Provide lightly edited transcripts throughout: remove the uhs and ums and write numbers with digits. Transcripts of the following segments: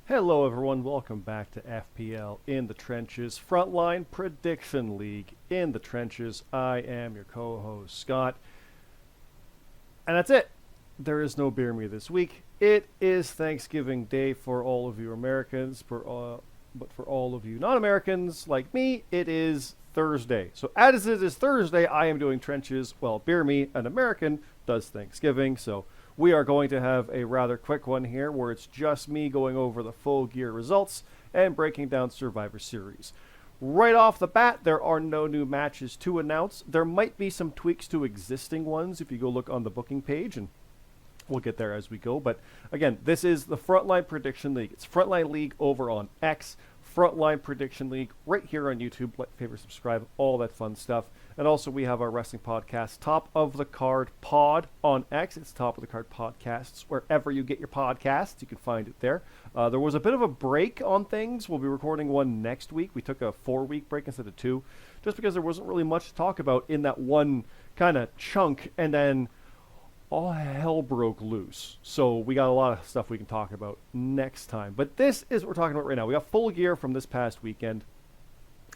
Hello everyone, welcome back to FPL in the Trenches, Frontline Prediction League in the Trenches. I am your co-host Scott, and that's it. There is no beer me this week. It is Thanksgiving Day for all of you Americans, but for all of you non-Americans like me, it is Thursday. So as it is Thursday, I am doing Trenches, while Beer Me, an American, does Thanksgiving. So we are going to have a rather quick one here where it's just me going over the full gear results and breaking down Survivor Series. Right off the bat, there are no new matches to announce. There might be some tweaks to existing ones if you go look on the booking page, and we'll get there as we go. But again, this is the Frontline Prediction League. It's Frontline League over on X, Frontline Prediction League right here on YouTube. Like, favorite, subscribe, all that fun stuff. And also we have our wrestling podcast, Top of the Card Pod on X. It's Top of the Card Podcasts. Wherever you get your podcasts, you can find it there. There was a bit of a break on things. We'll be recording one next week. We took a 4-week break instead of 2, just because there wasn't really much to talk about in that one kind of chunk. And then all hell broke loose. So we got a lot of stuff we can talk about next time. But this is what we're talking about right now. We got full gear from this past weekend.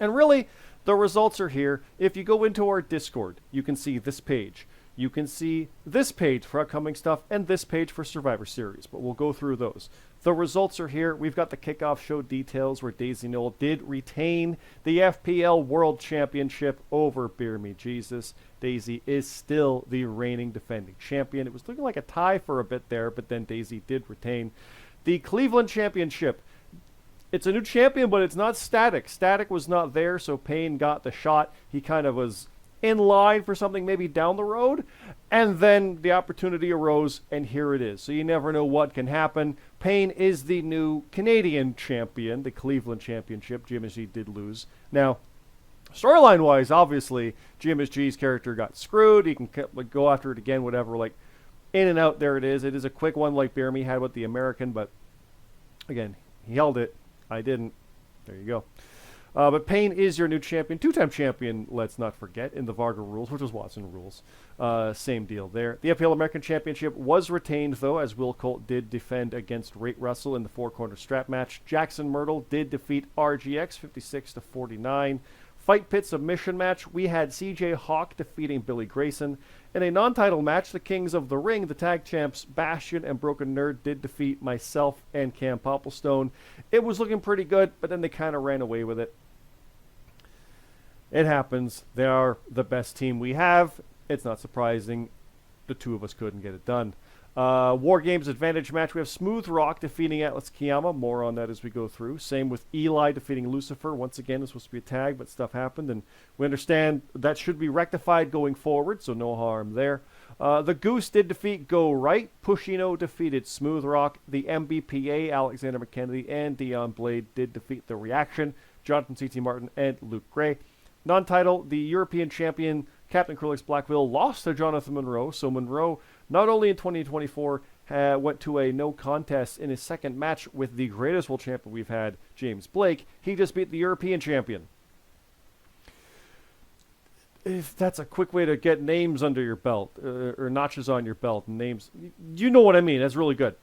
And really, the results are here. If you go into our Discord, you can see this page. You can see this page for upcoming stuff and this page for Survivor Series. But we'll go through those. The results are here. We've got the kickoff show details where Daisy Knoll did retain the FPL World Championship over Beer Me Jesus. Daisy is still the reigning defending champion. It was looking like a tie for a bit there, but then Daisy did retain the Cleveland Championship. It's a new champion, but it's not Static. Static was not there, so Payne got the shot. He kind of was in line for something maybe down the road, and then the opportunity arose, and here it is. So you never know what can happen. Payne is the new Canadian champion, the Cleveland Championship. GMSG did lose. Now, storyline-wise, obviously, GMSG's character got screwed. He can go after it again, whatever. Like, in and out, there it is. It is a quick one like Bear Me had with the American, but again, he held it. I didn't. There you go. But Payne is your new champion. 2-time champion, let's not forget, in the Varga rules, which was Watson rules. Same deal there. The FPL American Championship was retained, though, as Will Colt did defend against Rate Russell in the 4-corner strap match. Jackson Myrtle did defeat RGX 56-49. Fight Pit submission match, we had CJ Hawk defeating Billy Grayson. In a non-title match, the Kings of the Ring, the tag champs Bastion and Broken Nerd, did defeat myself and Cam Popplestone. It was looking pretty good, but then they kind of ran away with it. It happens. They are the best team we have. It's not surprising. The two of us couldn't get it done. WarGames advantage match. We have Smooth Rock defeating Atlas Kiyama. More on that as we go through. Same with Eli defeating Lucifer. Once again, it's supposed to be a tag, but stuff happened, and we understand that should be rectified going forward, so no harm there. The Goose did defeat Go Right. Pushino defeated Smooth Rock. The MBPA, Alexander McKennedy and Dion Blade, did defeat The Reaction. Jonathan C.T. Martin and Luke Gray. Non-title, the European champion Captain Krulix Blackwell lost to Jonathan Monroe. So Monroe, not only in 2024, went to a no contest in his second match with the greatest world champion we've had, James Blake. He just beat the European champion. If that's a quick way to get names under your belt, or notches on your belt, names, you know what I mean. That's really good.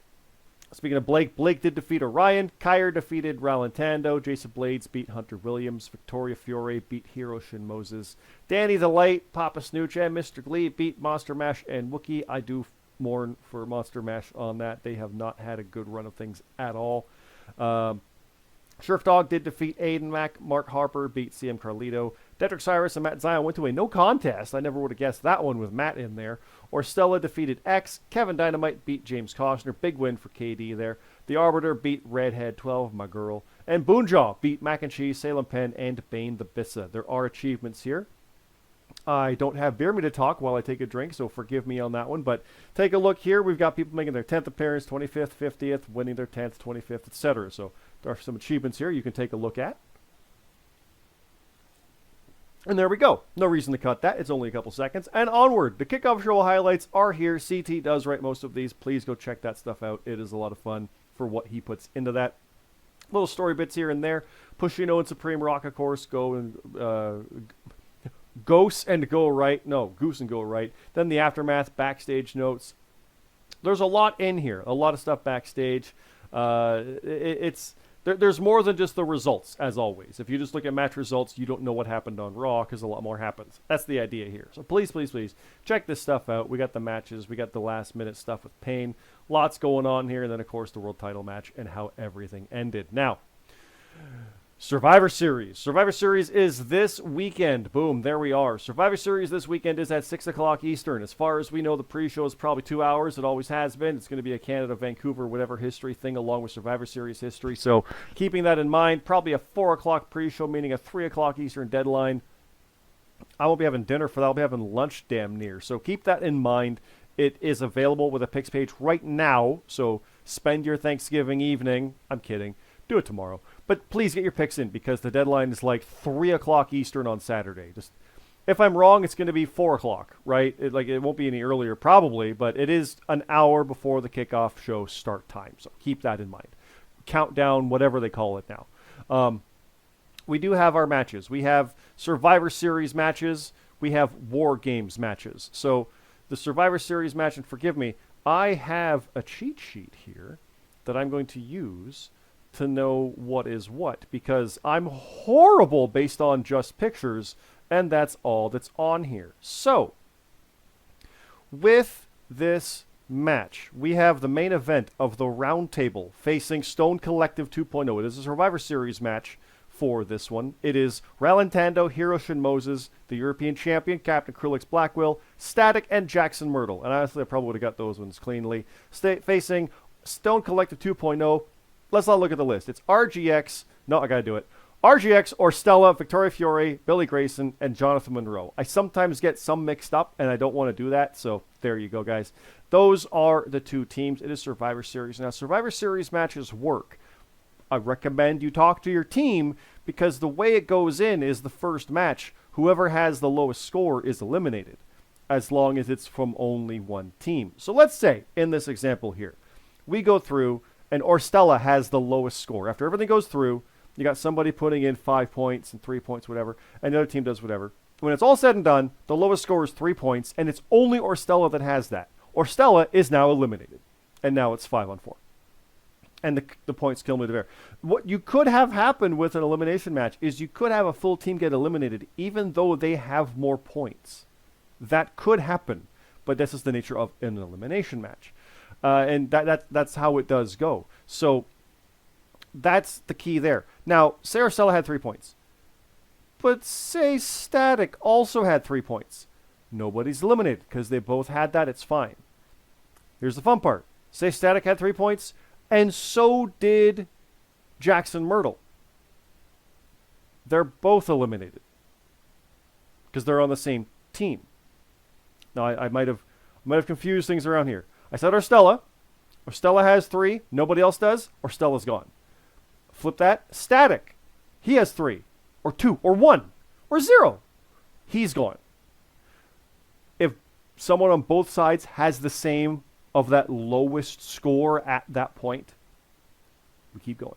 Speaking of Blake, Blake did defeat Orion. Kyer defeated Ralantando. Jason Blades beat Hunter Williams. Victoria Fiore beat Hiroshi Moses. Danny the Light, Papa Snooch, and Mr. Glee beat Monster Mash and Wookie. I do mourn for Monster Mash on that. They have not had a good run of things at all. Sheriff Dog did defeat Aiden Mack. Mark Harper beat CM Carlito. Dedrick Cyrus and Matt Zion went to a no contest. I never would have guessed that one with Matt in there. Or Stella defeated X. Kevin Dynamite beat James Costner. Big win for KD there. The Arbiter beat Redhead 12, my girl. And Boonjaw beat Mac and Cheese, Salem Penn, and Bane the Bissa. There are achievements here. I don't have Beer Me to talk while I take a drink, so forgive me on that one. But take a look here. We've got people making their 10th appearance, 25th, 50th, winning their 10th, 25th, etc. So there are some achievements here you can take a look at. And there we go. No reason to cut that. It's only a couple seconds. And onward. The kickoff show highlights are here. CT does write most of these. Please go check that stuff out. It is a lot of fun for what he puts into that. Little story bits here and there. Pushino and Supreme Rock, of course, go and Ghost and Go Right. No, Goose and Go Right. Then the aftermath, backstage notes. There's a lot in here. A lot of stuff backstage. There's more than just the results, as always. If you just look at match results, you don't know what happened on Raw because a lot more happens. That's the idea here. So please, please, please check this stuff out. We got the matches. We got the last-minute stuff with Payne. Lots going on here. And then, of course, the world title match and how everything ended. Now, Survivor Series. Survivor Series is this weekend. Boom, there we are. Survivor Series this weekend is at 6 o'clock Eastern. As far as we know, the pre-show is probably 2 hours. It always has been. It's going to be a Canada, Vancouver, whatever history thing along with Survivor Series history. So keeping that in mind, probably a 4 o'clock pre-show, meaning a 3 o'clock Eastern deadline. I won't be having dinner for that. I'll be having lunch damn near. So keep that in mind. It is available with a picks page right now. So spend your Thanksgiving evening. I'm kidding. Do it tomorrow. But please get your picks in because the deadline is like 3 o'clock Eastern on Saturday. Just if I'm wrong, it's going to be 4 o'clock, right? It won't be any earlier probably, but it is an hour before the kickoff show start time. So keep that in mind. Countdown, whatever they call it now. We do have our matches. We have Survivor Series matches. We have WarGames matches. So the Survivor Series match, and forgive me, I have a cheat sheet here that I'm going to use to know what is what, because I'm horrible based on just pictures, and that's all that's on here. So, with this match, we have the main event of the Round Table facing Stone Collective 2.0. It is a Survivor Series match for this one. It is Ralantando, Hiroshin Moses, the European champion, Captain Krulix Blackwell, Static, and Jackson Myrtle. And honestly, I probably would have got those ones cleanly. Facing Stone Collective 2.0, let's all look at the list. It's RGX. No, I got to do it. RGX, Orstella, Victoria Fiore, Billy Grayson, and Jonathan Monroe. I sometimes get some mixed up, and I don't want to do that. So there you go, guys. Those are the two teams. It is Survivor Series. Now, Survivor Series matches work. I recommend you talk to your team because the way it goes in is the first match. Whoever has the lowest score is eliminated as long as it's from only one team. So let's say, in this example here, we go through and Orstella has the lowest score. After everything goes through, you got somebody putting in 5 points and 3 points, whatever, and the other team does whatever. When it's all said and done, the lowest score is 3 points, and it's only Orstella that has that. Orstella is now eliminated, and now it's 5-on-4. And the points kill me to bear. What you could have happen with an elimination match is you could have a full team get eliminated, even though they have more points. That could happen, but this is the nature of an elimination match. And that's how it does go. So that's the key there. Now, say Orstella had 3 points. But say Static also had 3 points. Nobody's eliminated because they both had that. It's fine. Here's the fun part. Say Static had 3 points, and so did Jackson Myrtle. They're both eliminated because they're on the same team. Now, I might have confused things around here. I said Orstella. Orstella has 3. Nobody else does. Orstella's gone. Flip that. Static. He has 3. Or 2. Or 1. Or 0. He's gone. If someone on both sides has the same of that lowest score at that point, we keep going.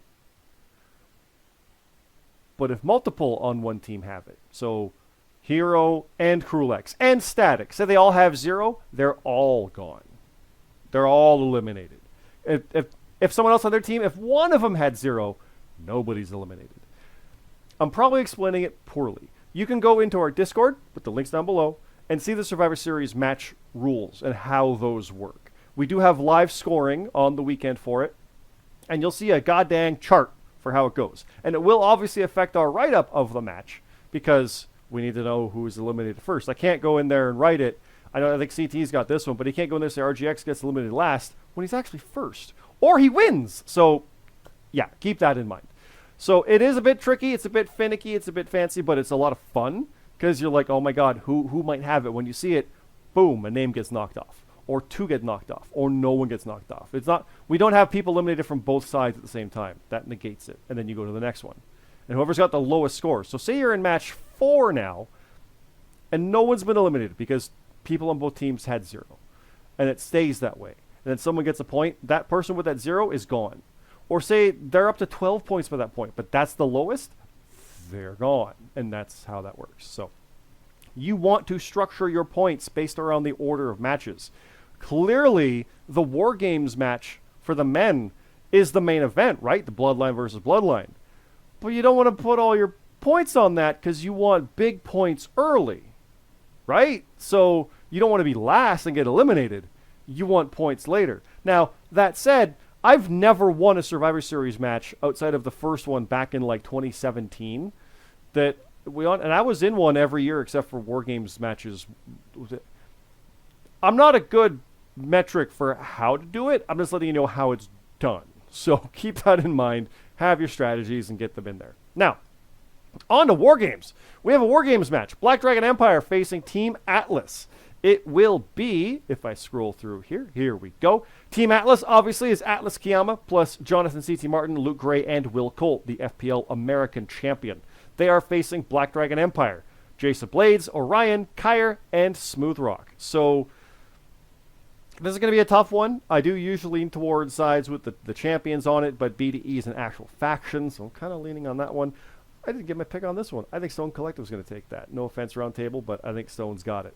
But if multiple on one team have it, so Hero and Krulix and Static, say they all have 0, they're all gone. They're all eliminated. If someone else on their team, if one of them had 0, nobody's eliminated. I'm probably explaining it poorly. You can go into our Discord with the links down below and see the Survivor Series match rules and how those work. We do have live scoring on the weekend for it, and you'll see a goddamn chart for how it goes. And it will obviously affect our write-up of the match because we need to know who is eliminated first. I can't go in there and write it. I think CT's got this one, but he can't go in there and say RGX gets eliminated last when he's actually first. Or he wins. So, yeah, keep that in mind. So it is a bit tricky. It's a bit finicky. It's a bit fancy, but it's a lot of fun because you're like, oh my God, who might have it? When you see it, boom, a name gets knocked off. Or 2 get knocked off. Or no one gets knocked off. We don't have people eliminated from both sides at the same time. That negates it. And then you go to the next one. And whoever's got the lowest score. So say you're in match 4 now, and no one's been eliminated because people on both teams had 0. And it stays that way. And then someone gets a point. That person with that 0 is gone. Or say they're up to 12 points by that point, but that's the lowest. They're gone. And that's how that works. So you want to structure your points based around the order of matches. Clearly, the WarGames match for the men is the main event, right? The Bloodline versus Bloodline. But you don't want to put all your points on that because you want big points early, right? So you don't want to be last and get eliminated. You want points later. Now, that said, I've never won a Survivor Series match outside of the first one back in like 2017 that we on, and I was in one every year except for WarGames matches. I'm not a good metric for how to do it. I'm just letting you know how it's done. So keep that in mind. Have your strategies and get them in there. Now, on to WarGames. We have a WarGames match. Black Dragon Empire facing Team Atlas. It will be, if I scroll through here we go. Team Atlas, obviously, is Atlas Kiyama, plus Jonathan C.T. Martin, Luke Gray, and Will Colt, the FPL American Champion. They are facing Black Dragon Empire. Jason Blades, Orion, Kyre, and Smooth Rock. So, this is going to be a tough one. I do usually lean towards sides with the champions on it, but BDE is an actual faction, so I'm kind of leaning on that one. I didn't get my pick on this one. I think Stone Collective is going to take that. No offense, Roundtable, but I think Stone's got it.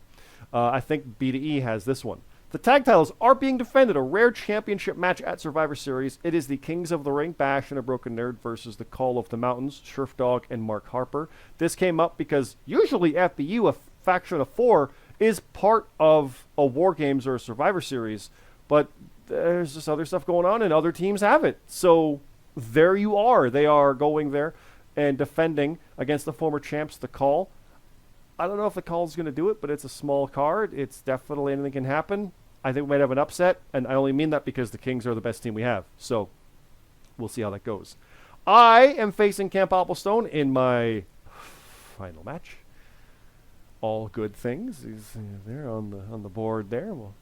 I think BDE has this one. The tag titles are being defended. A rare championship match at Survivor Series. It is the Kings of the Ring, Bash and a Broken Nerd versus the Call of the Mountains, Sheriff Dog and Mark Harper. This came up because usually FBU, a faction of 4, is part of a WarGames or a Survivor Series, but there's just other stuff going on and other teams have it. So there you are. They are going there and defending against the former champs, the Call. I don't know if the Call is going to do it, but it's a small card. It's definitely anything can happen. I think we might have an upset, and I only mean that because the Kings are the best team we have. So we'll see how that goes. I am facing Camp Opplestone in my final match. All good things. He's there on the board there. Well,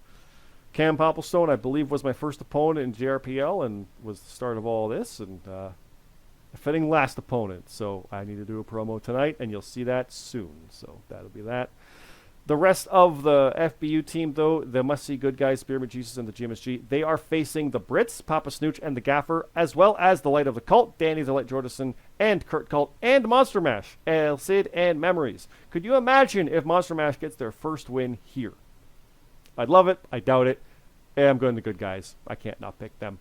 Camp Opplestone, I believe, was my first opponent in JRPL and was the start of all this, and a fitting last opponent. So I need to do a promo tonight, and you'll see that soon. So that'll be that. The rest of the FBU team, though, the must-see good guys, Spearmint Jesus and the GMSG, they are facing the Brits, Papa Snooch and the Gaffer, as well as the Light of the Cult, Danny the Light Jordison, and Kurt Cult, and Monster Mash, El Cid, and Memories. Could you imagine if Monster Mash gets their first win here? I'd love it. I doubt it. I'm going to good guys. I can't not pick them.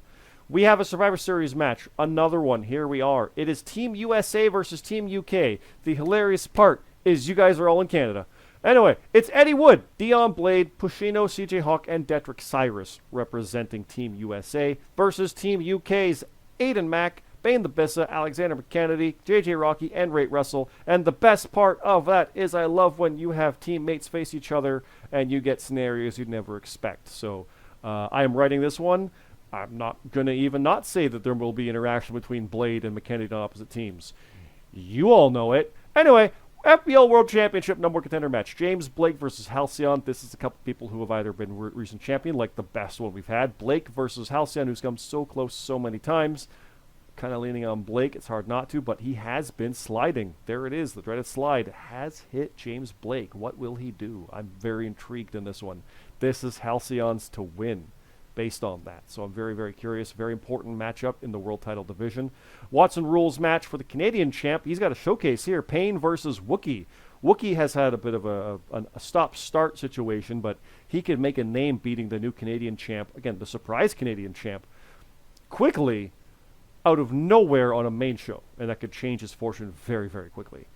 We have a Survivor Series match. Another one. Here we are. It is Team USA versus Team UK. The hilarious part is you guys are all in Canada. Anyway, it's Eddie Wood, Dion Blade, Pushino, CJ Hawk, and Detrick Cyrus representing Team USA versus Team UK's Aiden Mack, Bane the Bissa, Alexander McKennedy, JJ Rocky, and Ray Russell. And the best part of that is I love when you have teammates face each other and you get scenarios you'd never expect. So I am writing this one. I'm not going to even not say that there will be interaction between Blade and McKennedy on opposite teams. You all know it. Anyway, FBL World Championship number 1 contender match. James Blake versus Halcyon. This is a couple people who have either been recent champion, like the best one we've had. Blake versus Halcyon, who's come so close so many times. Kind of leaning on Blake. It's hard not to, but he has been sliding. There it is. The dreaded slide has hit James Blake. What will he do? I'm very intrigued in this one. This is Halcyon's to win based on that. So I'm very, very curious. Very important matchup in the world title division. Watson rules match for the Canadian champ. He's got a showcase here. Payne versus Wookie. Wookie has had a bit of a stop-start situation, but he could make a name beating the new Canadian champ, again, the surprise Canadian champ, quickly out of nowhere on a main show. And that could change his fortune very, very quickly.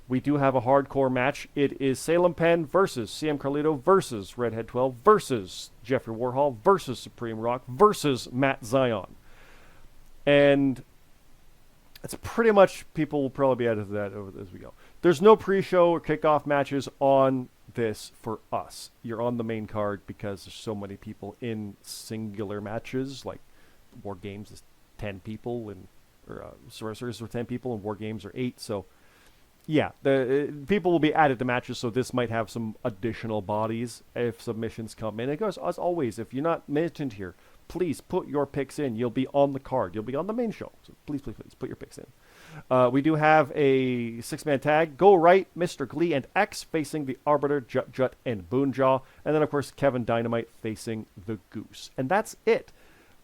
We do have a hardcore match. It is Salem Penn versus CM Carlito versus Redhead 12 versus Jeffrey Warhol versus Supreme Rock versus Matt Zion. And it's pretty much, people will probably be added to that as we go. There's no pre-show or kickoff matches on this for us. You're on the main card because there's so many people in singular matches, like WarGames is 10 people, and Survivor Series are 10 people, and WarGames are 8, so yeah, the people will be added to matches, so this might have some additional bodies if submissions come in. It goes, as always, if you're not mentioned here, please put your picks in. You'll be on the card. You'll be on the main show. So please, please, please put your picks in. We do have a 6-man tag. Go Right, Mr. Glee, and X facing the Arbiter, Jut Jut, and Boonjaw. And then, of course, Kevin Dynamite facing the Goose. And that's it.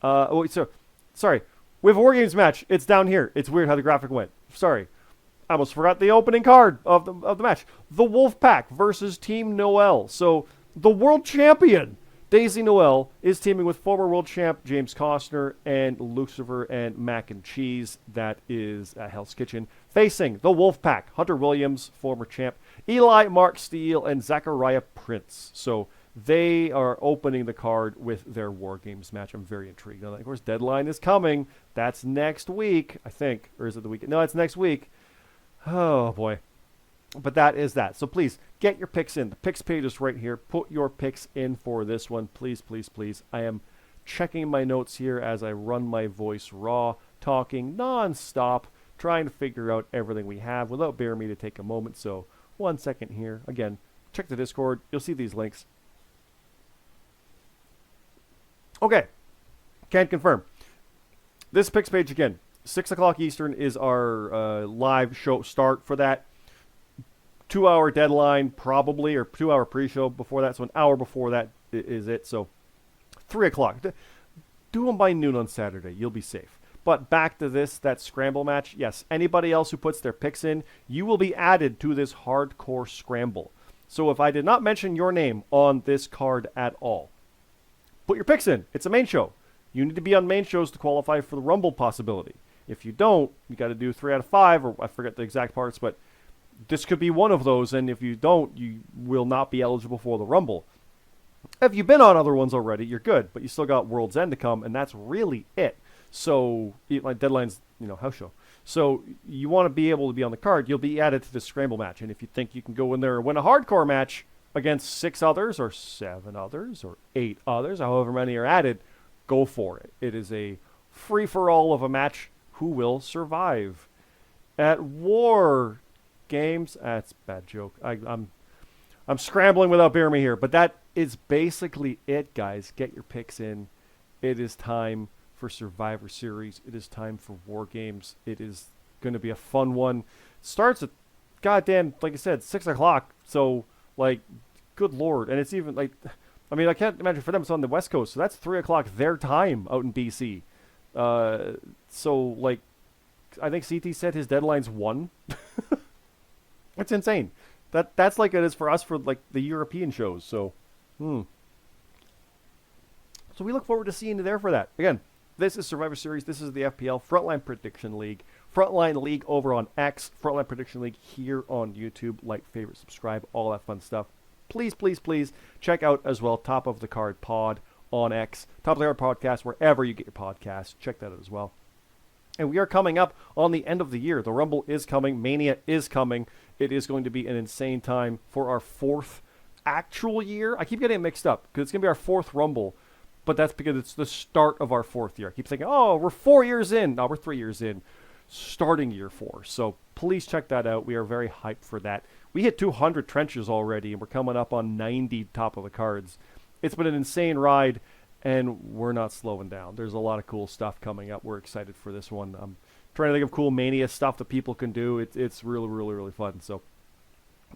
Sorry. We have a WarGames match. It's down here. It's weird how the graphic went. Sorry. I almost forgot the opening card of the match. The Wolfpack versus Team Noel. So the world champion, Daisy Noel is teaming with former world champ James Costner and Lucifer and Mac and Cheese. That is at Hell's Kitchen. Facing the Wolfpack, Hunter Williams, former champ, Eli, Mark Steele, and Zachariah Prince. So they are opening the card with their WarGames match. I'm very intrigued. Now, of course, deadline is coming. That's next week, I think. Or is it the weekend? No, it's next week. Oh, boy. But that is that. So please, get your picks in. The picks page is right here. Put your picks in for this one. Please, please, please. I am checking my notes here as I run my voice raw, talking non-stop, trying to figure out everything we have without bearing me to take a moment. So 1 second here. Again, check the Discord. You'll see these links. Okay. Can confirm. This picks page again. 6 o'clock Eastern is our live show start for that. 2-hour deadline probably, or 2-hour pre-show before that. So an hour before that is it. So 3 o'clock. Do them by noon on Saturday. You'll be safe. But back to this, that scramble match. Yes, anybody else who puts their picks in, you will be added to this hardcore scramble. So if I did not mention your name on this card at all, put your picks in. It's a main show. You need to be on main shows to qualify for the Rumble possibility. If you don't, you got to do 3 out of 5, or I forget the exact parts, but this could be one of those, and if you don't, you will not be eligible for the Rumble. If you've been on other ones already, you're good, but you still got World's End to come, and that's really it. So, like deadline's, house show. So, you want to be able to be on the card, you'll be added to this scramble match, and if you think you can go in there and win a hardcore match against 6 others, or 7 others, or 8 others, however many are added, go for it. It is a free-for-all of a match. Who will survive? At WarGames, that's a bad joke. I'm scrambling without bearing me here, but that is basically it, guys. Get your picks in. It is time for Survivor Series. It is time for WarGames. It is going to be a fun one. It starts at goddamn, like I said, 6 o'clock. So, good Lord. And it's even I can't imagine for them it's on the West Coast. So that's 3 o'clock their time out in BC. So, I think CT said his deadline's 1. It's insane. That's like it is for us for, the European shows. So, So we look forward to seeing you there for that. Again, this is Survivor Series. This is the FPL Frontline Prediction League. Frontline League over on X. Frontline Prediction League here on YouTube. Like, favorite, subscribe, all that fun stuff. Please, please, please check out as well Top of the Card Pod on X. Top of the Card Podcast, wherever you get your podcasts. Check that out as well. And we are coming up on the end of the year. The Rumble is coming. Mania is coming. It is going to be an insane time for our 4th actual year. I keep getting it mixed up because it's going to be our 4th Rumble, but that's because it's the start of our 4th year. I keep thinking, we're 4 years in. No, we're 3 years in, starting year 4. So please check that out. We are very hyped for that. We hit 200 trenches already, and we're coming up on 90 top of the cards. It's been an insane ride, and we're not slowing down. There's a lot of cool stuff coming up. We're excited for this one. I'm trying to think of cool Mania stuff that people can do. It's really, really, really fun. So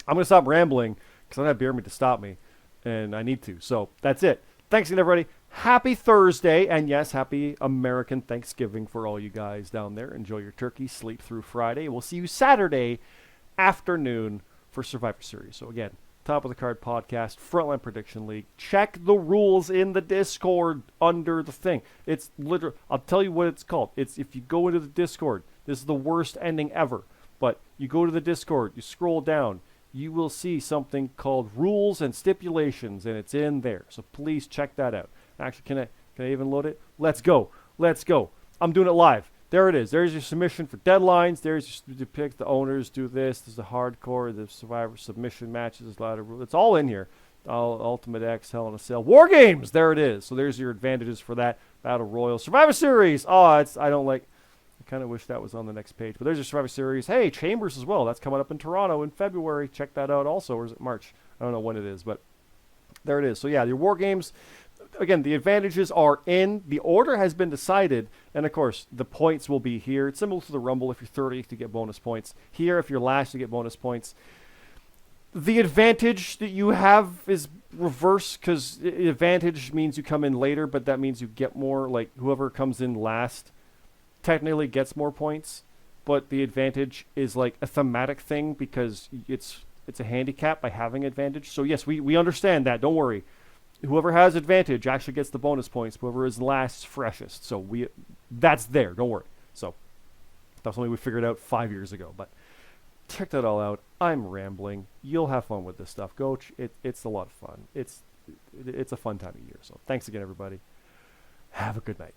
I'm going to stop rambling because I don't have beer me to stop me, and I need to. So that's it. Thanks again, everybody. Happy Thursday, and yes, happy American Thanksgiving for all you guys down there. Enjoy your turkey. Sleep through Friday. We'll see you Saturday afternoon for Survivor Series. So again, Top of the Card Podcast, Frontline Prediction League. Check the rules in the Discord under the thing. It's literally, I'll tell you what it's called. It's if you go into the Discord, this is the worst ending ever. But you go to the Discord, you scroll down, you will see something called Rules and Stipulations, and it's in there. So please check that out. Actually, can I even load it? Let's go. Let's go. I'm doing it live. There it is. There's your submission for deadlines. There's your pick. The owners do this. There's the hardcore, the Survivor submission matches. A lot of rules. It's all in here. Ultimate X, Hell in a Cell. WarGames. There it is. So there's your advantages for that. Battle Royal. Survivor Series. I kind of wish that was on the next page. But there's your Survivor Series. Hey, Chambers as well. That's coming up in Toronto in February. Check that out also. Or is it March? I don't know when it is, but there it is. So yeah, your WarGames. Again, the advantages are in. The order has been decided. And, of course, the points will be here. It's similar to the Rumble. If you're 30th, you get bonus points. Here, if you're last, you get bonus points. The advantage that you have is reverse because advantage means you come in later, but that means you get more. Like, whoever comes in last technically gets more points. But the advantage is like a thematic thing because it's a handicap by having advantage. So, yes, we understand that. Don't worry. whoever has advantage actually gets the bonus points. Whoever is last is freshest. So that's there. Don't worry. So that's something we figured out 5 years ago. But check that all out. I'm rambling. You'll have fun with this stuff. It's a lot of fun. It's a fun time of year. So thanks again, everybody. Have a good night.